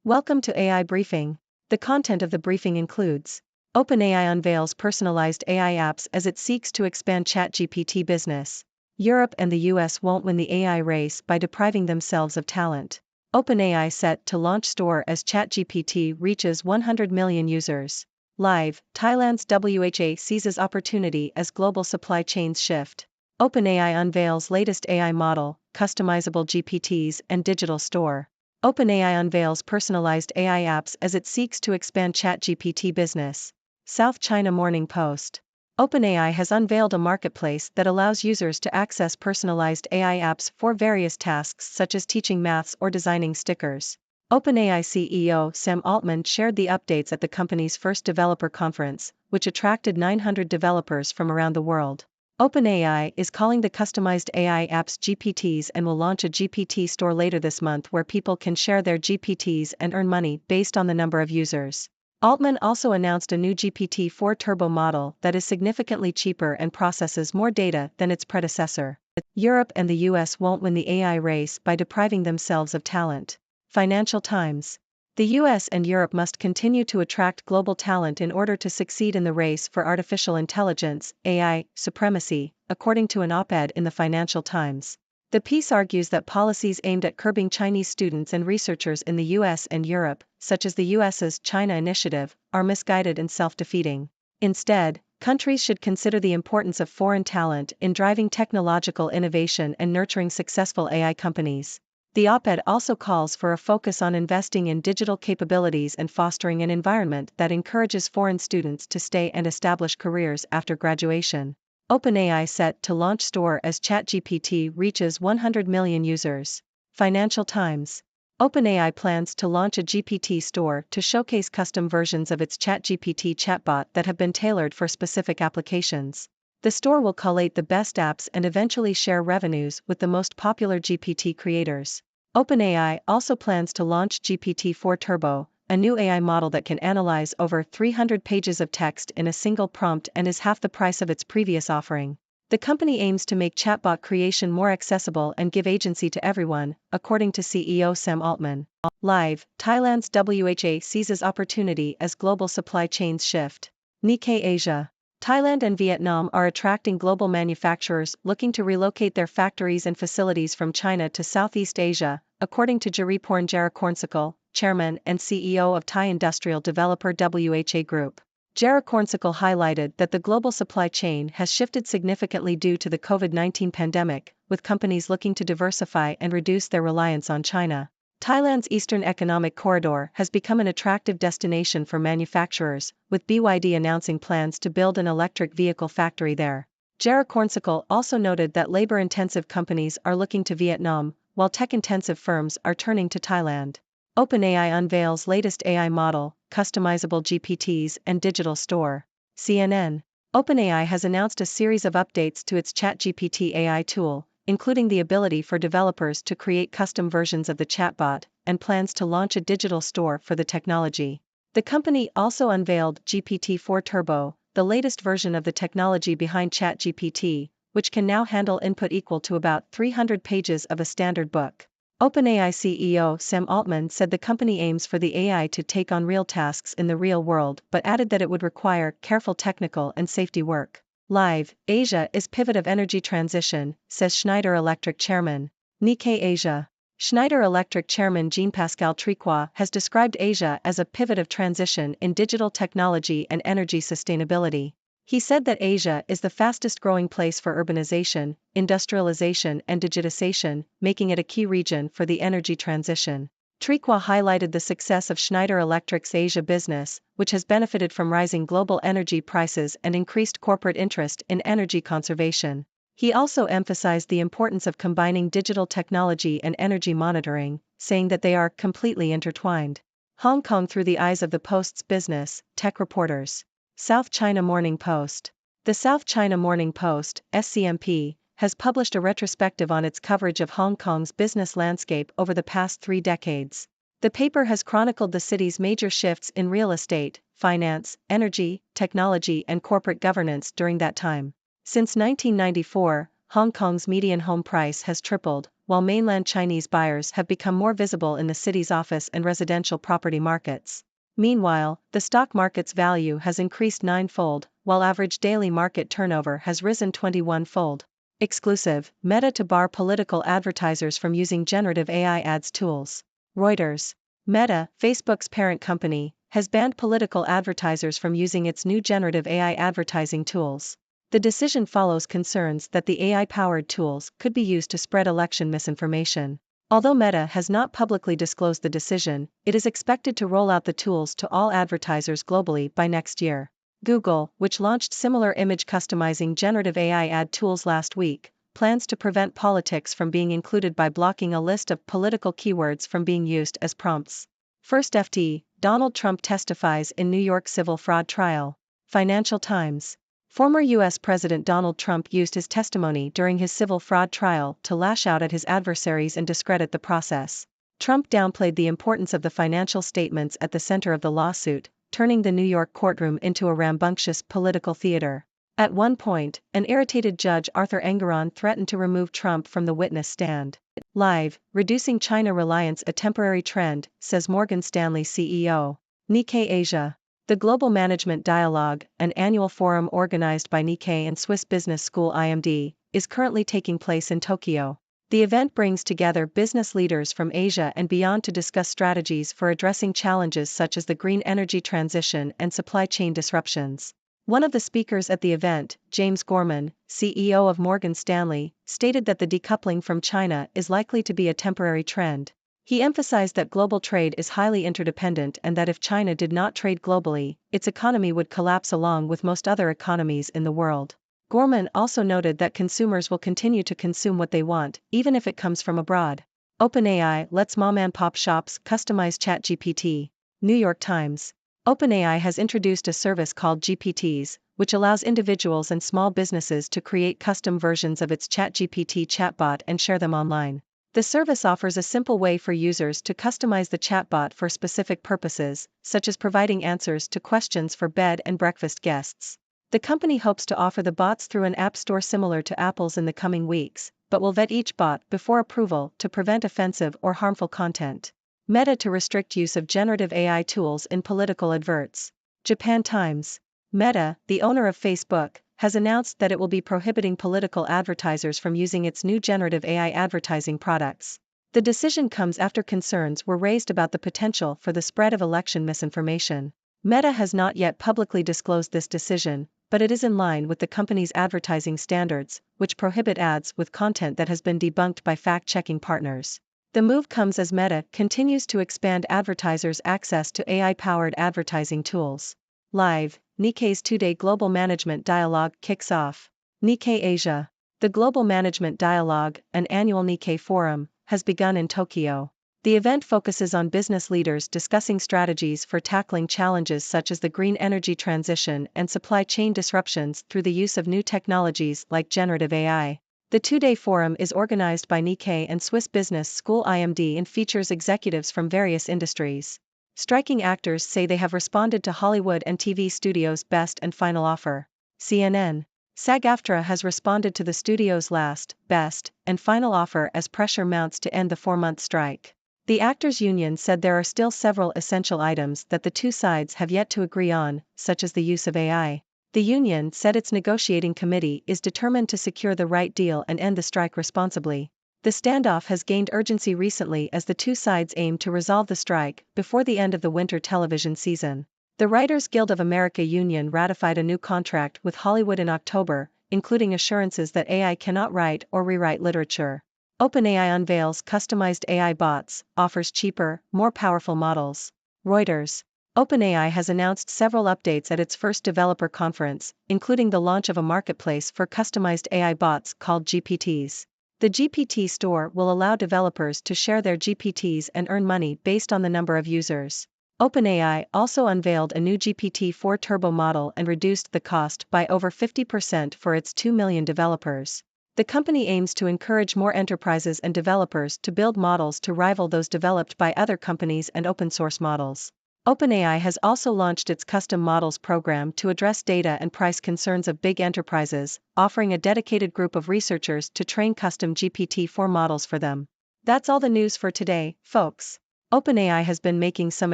Welcome to AI Briefing. The content of the briefing includes OpenAI unveils personalized AI apps as it seeks to expand ChatGPT business. Europe and the US won't win the AI race by depriving themselves of talent. OpenAI set to launch store as ChatGPT reaches 100 million users. Live, Thailand's WHA seizes opportunity as global supply chains shift. OpenAI unveils latest AI model, customizable GPTs and digital store. OpenAI unveils personalized AI apps as it seeks to expand ChatGPT business. South China Morning Post. OpenAI has unveiled a marketplace that allows users to access personalized AI apps for various tasks such as teaching maths or designing stickers. OpenAI CEO Sam Altman shared the updates at the company's first developer conference, which attracted 900 developers from around the world. OpenAI is calling the customized AI apps GPTs and will launch a GPT store later this month where people can share their GPTs and earn money based on the number of users. Altman also announced a new GPT-4 Turbo model that is significantly cheaper and processes more data than its predecessor. Europe and the US won't win the AI race by depriving themselves of talent. Financial Times. The US and Europe must continue to attract global talent in order to succeed in the race for artificial intelligence, AI, supremacy, according to an op-ed in the Financial Times. The piece argues that policies aimed at curbing Chinese students and researchers in the US and Europe, such as the US's China Initiative, are misguided and self-defeating. Instead, countries should consider the importance of foreign talent in driving technological innovation and nurturing successful AI companies. The op-ed also calls for a focus on investing in digital capabilities and fostering an environment that encourages foreign students to stay and establish careers after graduation. OpenAI set to launch store as ChatGPT reaches 100 million users. Financial Times. OpenAI plans to launch a GPT store to showcase custom versions of its ChatGPT chatbot that have been tailored for specific applications. The store will collate the best apps and eventually share revenues with the most popular GPT creators. OpenAI also plans to launch GPT-4 Turbo, a new AI model that can analyze over 300 pages of text in a single prompt and is half the price of its previous offering. The company aims to make chatbot creation more accessible and give agency to everyone, according to CEO Sam Altman. Live, Thailand's WHA seizes opportunity as global supply chains shift. Nikkei Asia. Thailand and Vietnam are attracting global manufacturers looking to relocate their factories and facilities from China to Southeast Asia, according to Jariporn Jarakornsikal, chairman and CEO of Thai industrial developer WHA Group. Jarakornsikal highlighted that the global supply chain has shifted significantly due to the COVID-19 pandemic, with companies looking to diversify and reduce their reliance on China. Thailand's Eastern Economic Corridor has become an attractive destination for manufacturers, with BYD announcing plans to build an electric vehicle factory there. Jarakornsikal also noted that labor-intensive companies are looking to Vietnam, while tech-intensive firms are turning to Thailand. OpenAI unveils latest AI model, customizable GPTs and digital store. CNN. OpenAI has announced a series of updates to its ChatGPT AI tool, including the ability for developers to create custom versions of the chatbot, and plans to launch a digital store for the technology. The company also unveiled GPT-4 Turbo, the latest version of the technology behind ChatGPT, which can now handle input equal to about 300 pages of a standard book. OpenAI CEO Sam Altman said the company aims for the AI to take on real tasks in the real world but added that it would require careful technical and safety work. Live, Asia is pivot of energy transition, says Schneider Electric chairman. Nikkei Asia. Schneider Electric chairman Jean-Pascal Tricoire has described Asia as a pivot of transition in digital technology and energy sustainability. He said that Asia is the fastest growing place for urbanization, industrialization and digitization, making it a key region for the energy transition. Tricoire highlighted the success of Schneider Electric's Asia business, which has benefited from rising global energy prices and increased corporate interest in energy conservation. He also emphasized the importance of combining digital technology and energy monitoring, saying that they are completely intertwined. Hong Kong through the eyes of the Post's business, tech reporters. South China Morning Post. The South China Morning Post, SCMP, has published a retrospective on its coverage of Hong Kong's business landscape over the past 3 decades. The paper has chronicled the city's major shifts in real estate, finance, energy, technology and corporate governance during that time. Since 1994, Hong Kong's median home price has tripled, while mainland Chinese buyers have become more visible in the city's office and residential property markets. Meanwhile, the stock market's value has increased ninefold, while average daily market turnover has risen 21-fold. Exclusive, Meta to bar political advertisers from using generative AI ads tools. Reuters. Meta, Facebook's parent company, has banned political advertisers from using its new generative AI advertising tools. The decision follows concerns that the AI-powered tools could be used to spread election misinformation. Although Meta has not publicly disclosed the decision, it is expected to roll out the tools to all advertisers globally by next year. Google, which launched similar image customizing generative AI ad tools last week, plans to prevent politics from being included by blocking a list of political keywords from being used as prompts. First FT, Donald Trump testifies in New York civil fraud trial. Financial Times. Former U.S. President Donald Trump used his testimony during his civil fraud trial to lash out at his adversaries and discredit the process. Trump downplayed the importance of the financial statements at the center of the lawsuit, turning the New York courtroom into a rambunctious political theater. At one point, an irritated judge Arthur Engoron threatened to remove Trump from the witness stand. Live, reducing China reliance a temporary trend, says Morgan Stanley CEO. Nikkei Asia. The Global Management Dialogue, an annual forum organized by Nikkei and Swiss Business School IMD, is currently taking place in Tokyo. The event brings together business leaders from Asia and beyond to discuss strategies for addressing challenges such as the green energy transition and supply chain disruptions. One of the speakers at the event, James Gorman, CEO of Morgan Stanley, stated that the decoupling from China is likely to be a temporary trend. He emphasized that global trade is highly interdependent and that if China did not trade globally, its economy would collapse along with most other economies in the world. Gorman also noted that consumers will continue to consume what they want, even if it comes from abroad. OpenAI lets mom-and-pop shops customize ChatGPT. New York Times. OpenAI has introduced a service called GPTs, which allows individuals and small businesses to create custom versions of its ChatGPT chatbot and share them online. The service offers a simple way for users to customize the chatbot for specific purposes, such as providing answers to questions for bed and breakfast guests. The company hopes to offer the bots through an app store similar to Apple's in the coming weeks, but will vet each bot before approval to prevent offensive or harmful content. Meta to restrict use of generative AI tools in political adverts. Japan Times. Meta, the owner of Facebook, has announced that it will be prohibiting political advertisers from using its new generative AI advertising products. The decision comes after concerns were raised about the potential for the spread of election misinformation. Meta has not yet publicly disclosed this decision, but it is in line with the company's advertising standards, which prohibit ads with content that has been debunked by fact-checking partners. The move comes as Meta continues to expand advertisers' access to AI-powered advertising tools. Live, Nikkei's two-day Global Management Dialogue kicks off. Nikkei Asia. The Global Management Dialogue, an annual Nikkei forum, has begun in Tokyo. The event focuses on business leaders discussing strategies for tackling challenges such as the green energy transition and supply chain disruptions through the use of new technologies like generative AI. The two-day forum is organized by Nikkei and Swiss Business School IMD and features executives from various industries. Striking actors say they have responded to Hollywood and TV studios' best and final offer. CNN. SAG-AFTRA has responded to the studio's last, best, and final offer as pressure mounts to end the 4-month strike. The actors' union said there are still several essential items that the two sides have yet to agree on, such as the use of AI. The union said its negotiating committee is determined to secure the right deal and end the strike responsibly. The standoff has gained urgency recently as the two sides aim to resolve the strike before the end of the winter television season. The Writers Guild of America union ratified a new contract with Hollywood in October, including assurances that AI cannot write or rewrite literature. OpenAI unveils customized AI bots, offers cheaper, more powerful models. Reuters. OpenAI has announced several updates at its first developer conference, including the launch of a marketplace for customized AI bots called GPTs. The GPT store will allow developers to share their GPTs and earn money based on the number of users. OpenAI also unveiled a new GPT-4 Turbo model and reduced the cost by over 50% for its 2 million developers. The company aims to encourage more enterprises and developers to build models to rival those developed by other companies and open-source models. OpenAI has also launched its custom models program to address data and price concerns of big enterprises, offering a dedicated group of researchers to train custom GPT-4 models for them. That's all the news for today, folks. OpenAI has been making some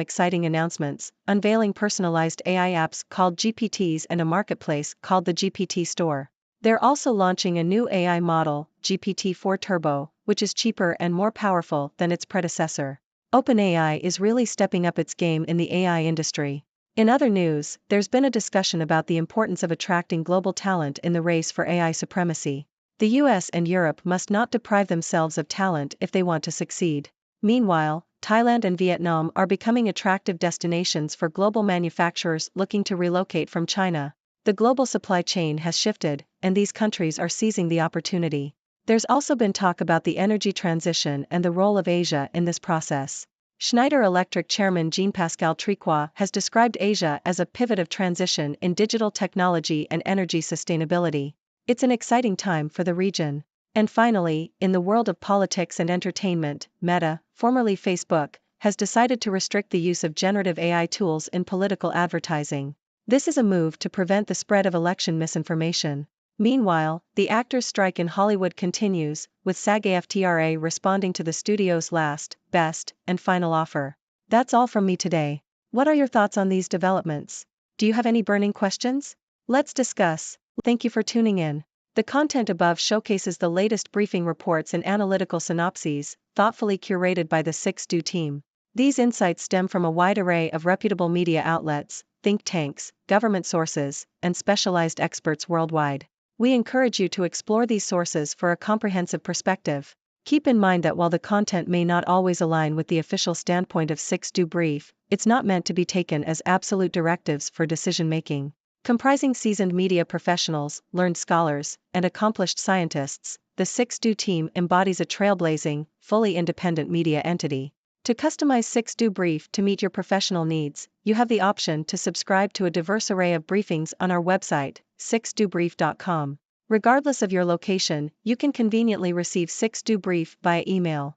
exciting announcements, unveiling personalized AI apps called GPTs and a marketplace called the GPT Store. They're also launching a new AI model, GPT-4 Turbo, which is cheaper and more powerful than its predecessor. OpenAI is really stepping up its game in the AI industry. In other news, there's been a discussion about the importance of attracting global talent in the race for AI supremacy. The US and Europe must not deprive themselves of talent if they want to succeed. Meanwhile, Thailand and Vietnam are becoming attractive destinations for global manufacturers looking to relocate from China. The global supply chain has shifted, and these countries are seizing the opportunity. There's also been talk about the energy transition and the role of Asia in this process. Schneider Electric chairman Jean-Pascal Tricoire has described Asia as a pivot of transition in digital technology and energy sustainability. It's an exciting time for the region. And finally, in the world of politics and entertainment, Meta, formerly Facebook, has decided to restrict the use of generative AI tools in political advertising. This is a move to prevent the spread of election misinformation. Meanwhile, the actors' strike in Hollywood continues, with SAG-AFTRA responding to the studio's last, best, and final offer. That's all from me today. What are your thoughts on these developments? Do you have any burning questions? Let's discuss. Thank you for tuning in. The content above showcases the latest briefing reports and analytical synopses, thoughtfully curated by the 6Do team. These insights stem from a wide array of reputable media outlets, think tanks, government sources, and specialized experts worldwide. We encourage you to explore these sources for a comprehensive perspective. Keep in mind that while the content may not always align with the official standpoint of 6Do Brief, it's not meant to be taken as absolute directives for decision-making. Comprising seasoned media professionals, learned scholars, and accomplished scientists, the 6Do team embodies a trailblazing, fully independent media entity. To customize 6Do Brief to meet your professional needs, you have the option to subscribe to a diverse array of briefings on our website, 6dobrief.com. Regardless of your location, you can conveniently receive 6Do Brief via email.